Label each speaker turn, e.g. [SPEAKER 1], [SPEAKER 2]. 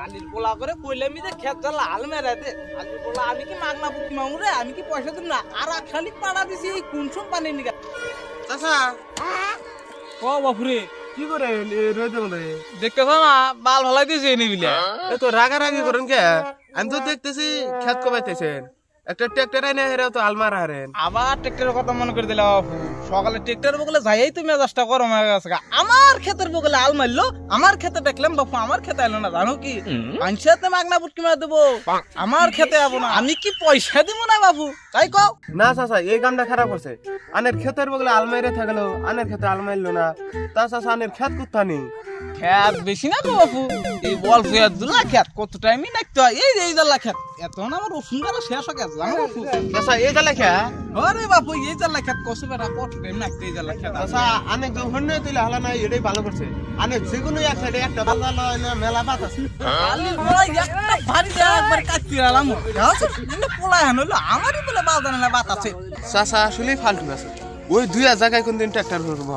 [SPEAKER 1] আলির পোলা করে কইলাম যে খেত লাল মেরে দে আলির পোলা আমি কি মাগনা বুকি মামু রে আমি কি পয়সা দিম না আর খালি পাড়া দিছি এই কোন সব পানি নিগা
[SPEAKER 2] চাচা
[SPEAKER 1] ও বাপুরে
[SPEAKER 2] কি করে রইতে মধ্যে
[SPEAKER 1] দেখতেছ না বাল ভালাই দিয়েছে এনে বিলে
[SPEAKER 2] এ তো রাগারাগি করেন কে আমি তো দেখতেছি খেত কমাইতেছেন একটা ট্রাক্টর এনে হেরাও তো আলমারা হারেন
[SPEAKER 1] আবার ট্রাক্টরের কথা মনে করে দিলাম বাপু সকালে ট্রাক্টরের বগলে যাইই তুমি মেজাজটা গরম হয়ে গেছে আমার ক্ষেতের বগলে আল মারলো আমার ক্ষেতে দেখলাম বাপু আমার ক্ষেতে এলো না জানো কি পাঁচশাতে মাগনা বুটকি মার দেবো আমার ক্ষেতে যাবো না আমি কি পয়সা দিব না বাপু তাই কও
[SPEAKER 2] না চাচা এই কামটা খারাপ করছে আনের ক্ষেতের বগলে আলমাইরে থাকলো আনের ক্ষেতে আলমাইলো না তা চাচা আনের ক্ষেত কোথানি
[SPEAKER 1] খেত বেশি না তো বাপু এই বল ফুয়ার দুলা খেত কত টাইমই নাকতে হয় এই জাল্লা খেত এত না আমার রসুন গালা শেষ হয়ে গেছে জানো বাপু
[SPEAKER 2] চাচা এই জালে খা
[SPEAKER 1] আরে বাপু এই জাল্লা খেত কষ্ট বেড়া কত টাইম নাকতে এই জাল্লা খেত
[SPEAKER 2] চাচা আনে যখন তুই হালা নাই এটাই ভালো করছে আনে যেকোনো এক সাইডে একটা বাজার লয় না মেলা বাত আছে
[SPEAKER 1] খালি বড় একটা ভারী একবার কাটতে আলাম কিন্তু পোলা হেন হলো আমারই বলে বাজার না বাত আছে
[SPEAKER 2] চাচা আসলেই ফালতু আছে ওই দুই জায়গায় কোনদিন ট্রাক্টর করবো